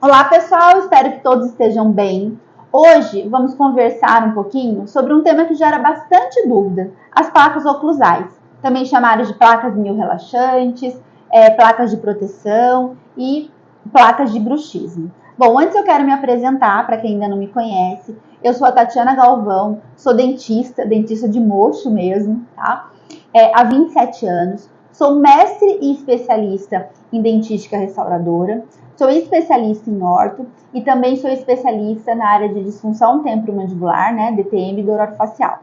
Olá pessoal, espero que todos estejam bem. Hoje vamos conversar um pouquinho sobre um tema que gera bastante dúvida, as placas oclusais, também chamadas de placas mio-relaxantes, placas de proteção e placas de bruxismo. Bom, antes eu quero me apresentar para quem ainda não me conhece. Eu sou a Tatiana Galvão, sou dentista de mocho mesmo, tá? Há 27 anos, sou mestre e especialista em dentística restauradora. Sou especialista em orto e também sou especialista na área de disfunção temporomandibular, né, DTM e dor orofacial.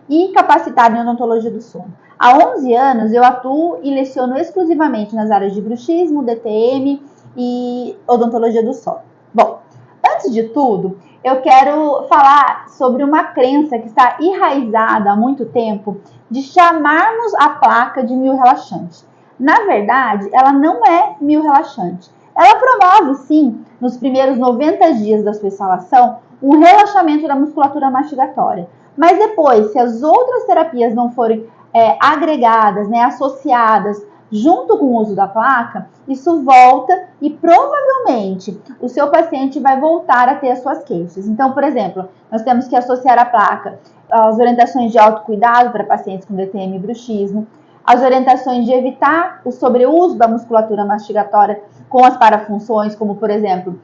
E capacitada em odontologia do sono. Há 11 anos eu atuo e leciono exclusivamente nas áreas de bruxismo, DTM e odontologia do sono. Bom, antes de tudo, eu quero falar sobre uma crença que está enraizada há muito tempo de chamarmos a placa de mio-relaxante. Na verdade, ela não é mio-relaxante. Ela promove, sim, nos primeiros 90 dias da sua instalação, um relaxamento da musculatura mastigatória. Mas depois, se as outras terapias não forem agregadas, né, associadas junto com o uso da placa, isso volta e provavelmente o seu paciente vai voltar a ter as suas queixas. Então, por exemplo, nós temos que associar a placa às orientações de autocuidado para pacientes com DTM e bruxismo, as orientações de evitar o sobreuso da musculatura mastigatória com as parafunções, como por exemplo,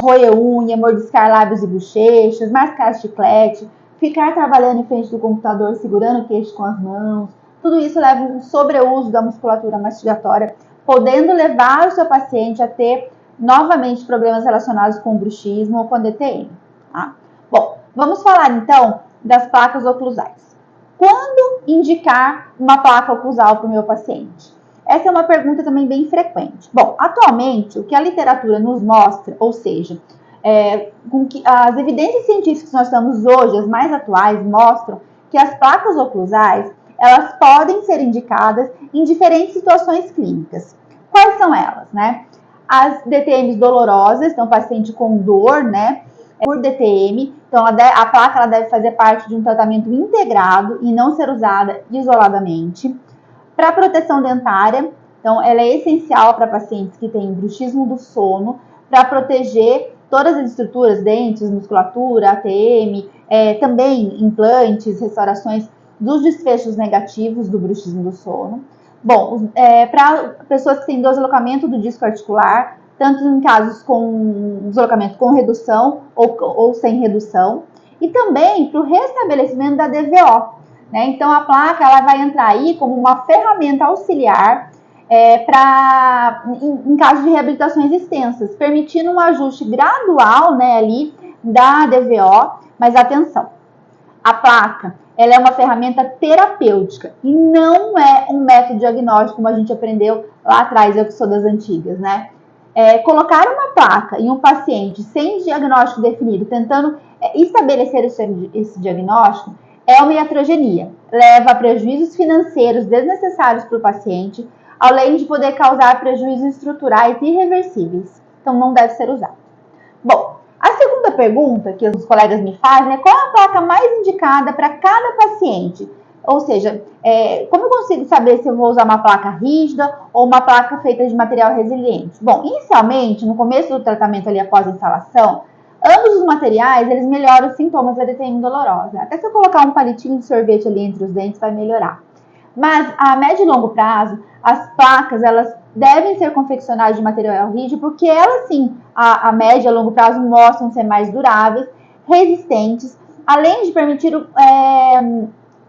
roer unha, mordiscar lábios e bochechas, mascar chiclete, ficar trabalhando em frente do computador segurando o queixo com as mãos. Tudo isso leva a um sobreuso da musculatura mastigatória, podendo levar o seu paciente a ter novamente problemas relacionados com bruxismo ou com DTM. Tá? Bom, vamos falar então das placas oclusais. Quando indicar uma placa oclusal para o meu paciente? Essa é uma pergunta também bem frequente. Bom, atualmente, o que a literatura nos mostra, ou seja, as evidências científicas que nós temos hoje, as mais atuais, mostram que as placas oclusais, elas podem ser indicadas em diferentes situações clínicas. Quais são elas, né? As DTMs dolorosas, então paciente com dor, né? Por DTM, então a placa ela deve fazer parte de um tratamento integrado e não ser usada isoladamente. Para a proteção dentária, então ela é essencial para pacientes que têm bruxismo do sono, para proteger todas as estruturas, dentes, musculatura, ATM, também implantes, restaurações dos desfechos negativos do bruxismo do sono. Bom, para pessoas que têm deslocamento do disco articular, tanto em casos com deslocamento com redução ou sem redução, e também para o restabelecimento da DVO. Né? Então, a placa ela vai entrar aí como uma ferramenta auxiliar em caso de reabilitações extensas, permitindo um ajuste gradual, né, ali da DVO, mas atenção, a placa ela é uma ferramenta terapêutica e não é um método diagnóstico, como a gente aprendeu lá atrás, eu que sou das antigas, né? Colocar uma placa em um paciente sem diagnóstico definido, tentando estabelecer esse diagnóstico, é uma iatrogenia. Leva a prejuízos financeiros desnecessários para o paciente, além de poder causar prejuízos estruturais irreversíveis. Então, não deve ser usado. Bom, a segunda pergunta que os colegas me fazem é qual é a placa mais indicada para cada paciente? Ou seja, como eu consigo saber se eu vou usar uma placa rígida ou uma placa feita de material resiliente? Bom, inicialmente, no começo do tratamento ali após a instalação, ambos os materiais, eles melhoram os sintomas da DTM dolorosa. Até se eu colocar um palitinho de sorvete ali entre os dentes, vai melhorar. Mas a médio e longo prazo, as placas, elas devem ser confeccionadas de material rígido, porque elas sim, a médio e longo prazo, mostram ser mais duráveis, resistentes, além de permitir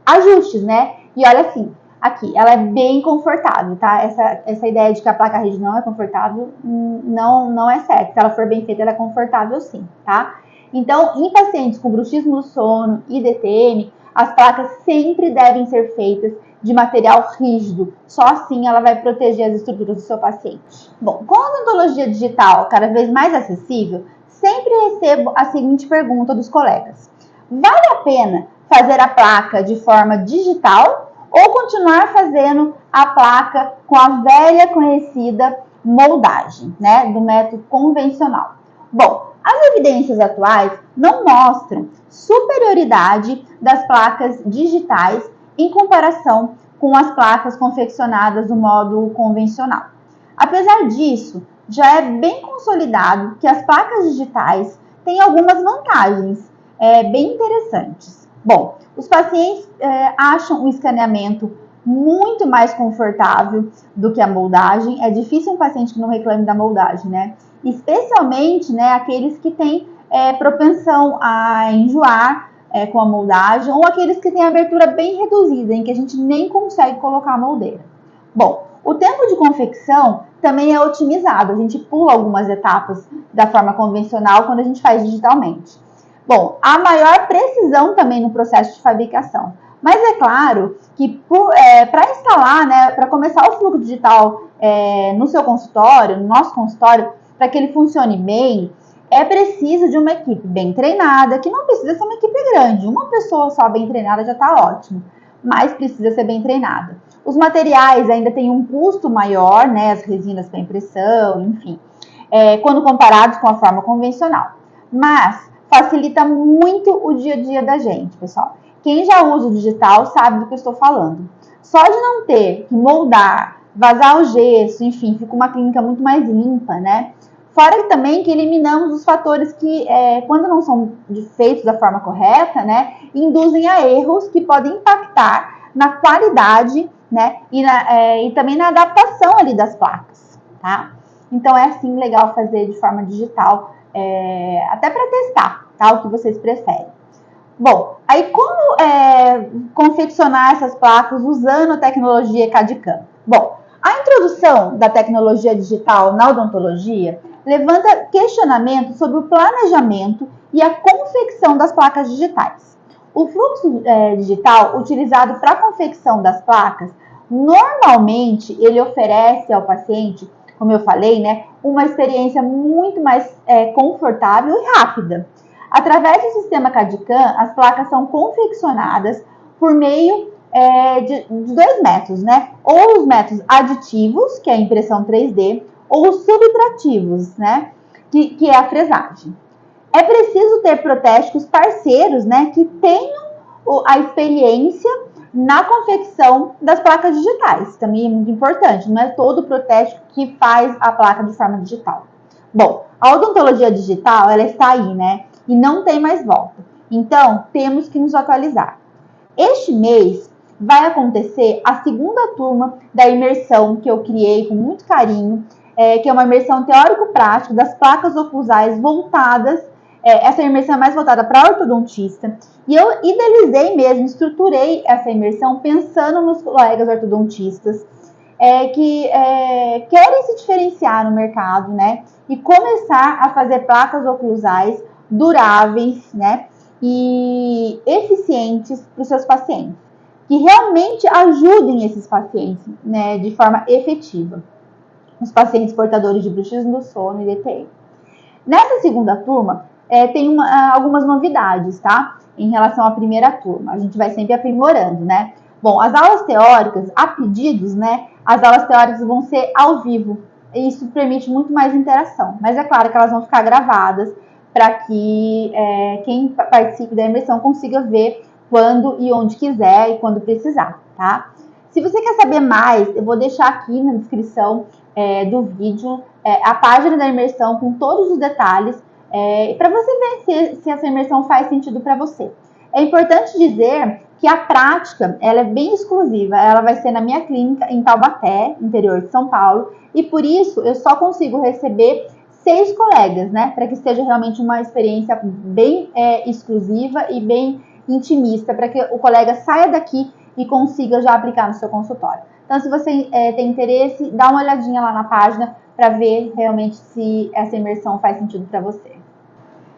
ajustes, né? E olha assim, aqui, ela é bem confortável, tá? Essa ideia de que a placa rígida não é confortável, não é certo. Se ela for bem feita, ela é confortável sim, tá? Então, em pacientes com bruxismo do sono e DTM, as placas sempre devem ser feitas de material rígido. Só assim ela vai proteger as estruturas do seu paciente. Bom, com a odontologia digital cada vez mais acessível, sempre recebo a seguinte pergunta dos colegas: vale a pena fazer a placa de forma digital ou continuar fazendo a placa com a velha conhecida moldagem, né, do método convencional? Bom, as evidências atuais não mostram superioridade das placas digitais em comparação com as placas confeccionadas do modo convencional. Apesar disso, já é bem consolidado que as placas digitais têm algumas vantagens bem interessantes. Bom, os pacientes acham o escaneamento muito mais confortável do que a moldagem. É difícil um paciente que não reclame da moldagem, né? Especialmente, né, aqueles que têm propensão a enjoar com a moldagem, ou aqueles que têm abertura bem reduzida, em que a gente nem consegue colocar a moldeira. Bom, o tempo de confecção também é otimizado. A gente pula algumas etapas da forma convencional quando a gente faz digitalmente. Bom, há maior precisão também no processo de fabricação. Mas é claro que para instalar, né, para começar o fluxo digital no seu consultório, no nosso consultório, para que ele funcione bem, é preciso de uma equipe bem treinada, que não precisa ser uma equipe grande. Uma pessoa só bem treinada já está ótimo, mas precisa ser bem treinada. Os materiais ainda têm um custo maior, né, as resinas para impressão, enfim, quando comparados com a forma convencional. Mas facilita muito o dia a dia da gente, pessoal. Quem já usa o digital sabe do que eu estou falando. Só de não ter que moldar, vazar o gesso, enfim, fica uma clínica muito mais limpa, né? Fora também que eliminamos os fatores que, quando não são feitos da forma correta, né, induzem a erros que podem impactar na qualidade, né, e também na adaptação ali das placas, tá? Então é assim legal fazer de forma digital, até para testar, tá, o que vocês preferem. Bom, aí como confeccionar essas placas usando a tecnologia CAD/CAM? Bom, a introdução da tecnologia digital na odontologia levanta questionamentos sobre o planejamento e a confecção das placas digitais. O fluxo digital utilizado para a confecção das placas, normalmente ele oferece ao paciente, como eu falei, né, uma experiência muito mais confortável e rápida. Através do sistema CAD/CAM, as placas são confeccionadas por meio de dois métodos, né? Ou os métodos aditivos, que é a impressão 3D, ou os subtrativos, né? Que é a fresagem. É preciso ter protéticos parceiros, né? Que tenham a experiência na confecção das placas digitais. Também é muito importante, não é todo protético que faz a placa de forma digital. Bom, a odontologia digital, ela está aí, né? E não tem mais volta. Então, temos que nos atualizar. Este mês vai acontecer a segunda turma da imersão que eu criei com muito carinho, que é uma imersão teórico-prática das placas oclusais voltadas. Essa imersão é mais voltada para ortodontista. E eu idealizei mesmo, estruturei essa imersão pensando nos colegas ortodontistas que querem se diferenciar no mercado, né? E começar a fazer placas oclusais duráveis, né? E eficientes para os seus pacientes, que realmente ajudem esses pacientes, né, de forma efetiva. Os pacientes portadores de bruxismo do sono e DTM. Nessa segunda turma, tem algumas novidades, tá? Em relação à primeira turma. A gente vai sempre aprimorando, né? Bom, as aulas teóricas, a pedidos, né? As aulas teóricas vão ser ao vivo. E isso permite muito mais interação. Mas é claro que elas vão ficar gravadas para que quem participe da imersão consiga ver quando e onde quiser e quando precisar, tá? Se você quer saber mais, eu vou deixar aqui na descrição do vídeo a página da imersão com todos os detalhes para você ver se essa imersão faz sentido para você. É importante dizer que a prática ela é bem exclusiva, ela vai ser na minha clínica em Taubaté, interior de São Paulo, e por isso eu só consigo receber 6 colegas, né, para que seja realmente uma experiência bem exclusiva e bem intimista, para que o colega saia daqui e consiga já aplicar no seu consultório. Então, se você tem interesse, dá uma olhadinha lá na página para ver realmente se essa imersão faz sentido para você.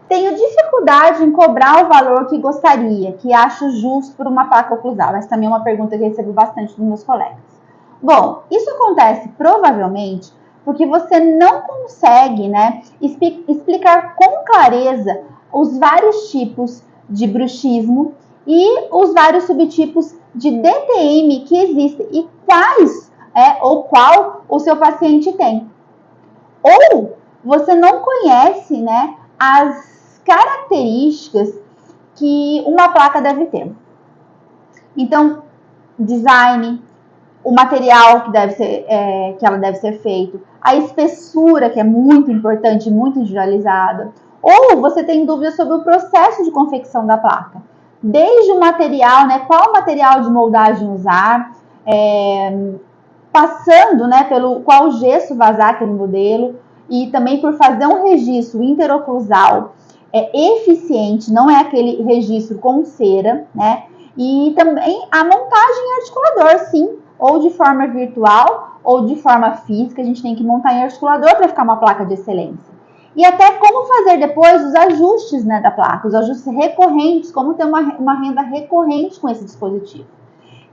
Tenho dificuldade em cobrar o valor que gostaria, que acho justo por uma placa oclusal. Essa também é uma pergunta que eu recebo bastante dos meus colegas. Bom, isso acontece provavelmente porque você não consegue, né, explicar com clareza os vários tipos de bruxismo e os vários subtipos de DTM que existem e qual o seu paciente tem. Ou você não conhece, né, as características que uma placa deve ter. Então, design, o material que que ela deve ser feito, a espessura, que é muito importante, muito individualizada, ou você tem dúvidas sobre o processo de confecção da placa, desde o material, né, qual material de moldagem usar, passando, né, pelo qual gesso vazar aquele modelo, e também por fazer um registro interoclusal eficiente, não é aquele registro com cera, né, e também a montagem em articulador, sim, ou de forma virtual ou de forma física, a gente tem que montar em articulador para ficar uma placa de excelência. E até como fazer depois os ajustes, né, da placa, os ajustes recorrentes, como ter uma renda recorrente com esse dispositivo.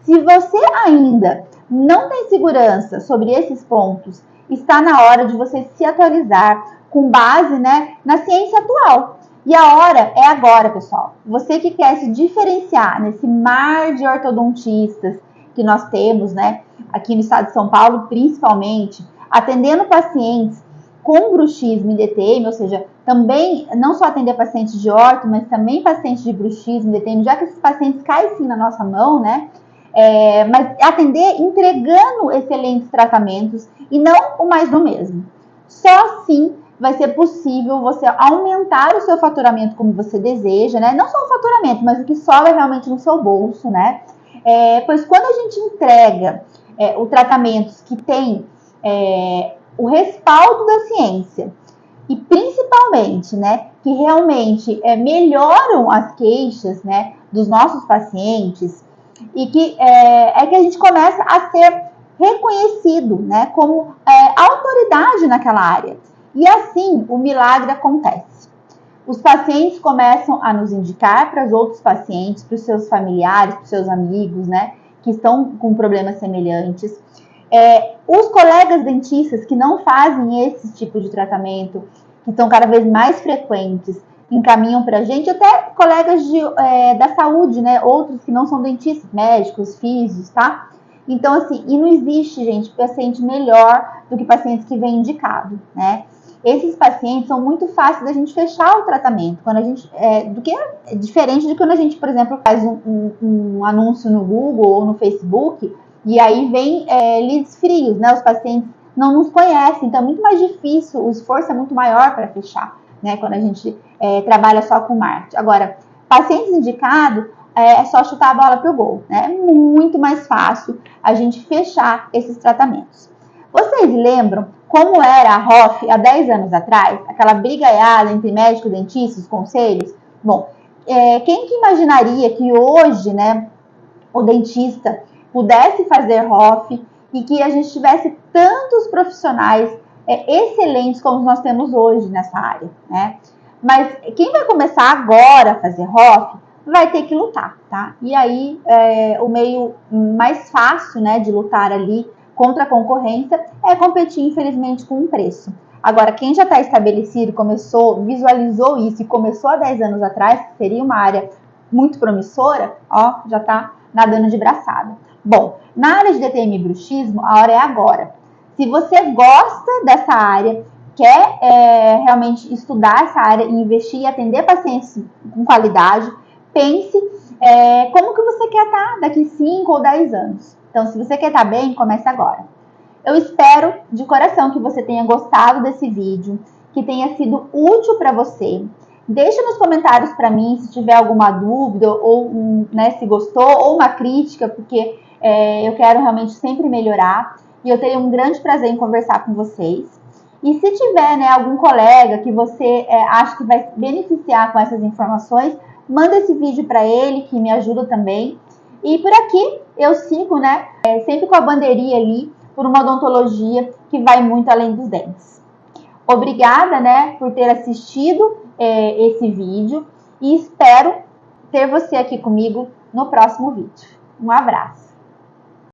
Se você ainda não tem segurança sobre esses pontos, está na hora de você se atualizar com base, né, na ciência atual. E a hora é agora, pessoal. Você que quer se diferenciar nesse mar de ortodontistas que nós temos, né, aqui no estado de São Paulo, principalmente, atendendo pacientes com bruxismo e DTM, ou seja, também não só atender pacientes de orto, mas também pacientes de bruxismo e DTM, já que esses pacientes caem sim na nossa mão, né? Mas atender entregando excelentes tratamentos e não o mais do mesmo. Só assim vai ser possível você aumentar o seu faturamento como você deseja, né? Não só o faturamento, mas o que sobra realmente no seu bolso, né? Pois quando a gente entrega os tratamentos que tem o respaldo da ciência e principalmente, né, que realmente melhoram as queixas, né, dos nossos pacientes e que que a gente começa a ser reconhecido, né, como autoridade naquela área. E assim o milagre acontece. Os pacientes começam a nos indicar para os outros pacientes, para os seus familiares, para os seus amigos, né, que estão com problemas semelhantes. Os colegas dentistas que não fazem esse tipo de tratamento, que estão cada vez mais frequentes, encaminham para a gente, até colegas da saúde, né, outros que não são dentistas, médicos, físicos, tá? Então, assim, e não existe, gente, paciente melhor do que pacientes que vêm indicado, né? Esses pacientes são muito fáceis da gente fechar o tratamento, quando a gente, diferente de quando a gente, por exemplo, faz um anúncio no Google ou no Facebook, e aí vem leads frios, né? Os pacientes não nos conhecem, então é muito mais difícil, o esforço é muito maior para fechar, né? Quando a gente trabalha só com marketing. Agora, pacientes indicados, é só chutar a bola para o gol, né? É muito mais fácil a gente fechar esses tratamentos. Vocês lembram como era a ROF há 10 anos atrás? Aquela brigaiada entre médico e dentista, os conselhos? Bom, quem que imaginaria que hoje, né, o dentista pudesse fazer ROF e que a gente tivesse tantos profissionais excelentes como nós temos hoje nessa área, né? Mas quem vai começar agora a fazer ROF vai ter que lutar, tá? E aí o meio mais fácil, né, de lutar ali contra a concorrência é competir, infelizmente, com um preço. Agora, quem já está estabelecido, visualizou isso e começou há 10 anos atrás, seria uma área muito promissora, ó, já está nadando de braçada. Bom, na área de DTM e bruxismo, a hora é agora. Se você gosta dessa área, quer realmente estudar essa área e investir e atender pacientes com qualidade, pense como que você quer estar daqui 5 ou 10 anos. Então, se você quer estar bem, comece agora. Eu espero de coração que você tenha gostado desse vídeo, que tenha sido útil para você. Deixa nos comentários para mim se tiver alguma dúvida ou né, se gostou ou uma crítica, porque eu quero realmente sempre melhorar e eu tenho um grande prazer em conversar com vocês. E se tiver, né, algum colega que você acha que vai beneficiar com essas informações, manda esse vídeo para ele, que me ajuda também. E por aqui eu sigo, né, sempre com a bandeirinha ali, por uma odontologia que vai muito além dos dentes. Obrigada, né, por ter assistido esse vídeo e espero ter você aqui comigo no próximo vídeo. Um abraço!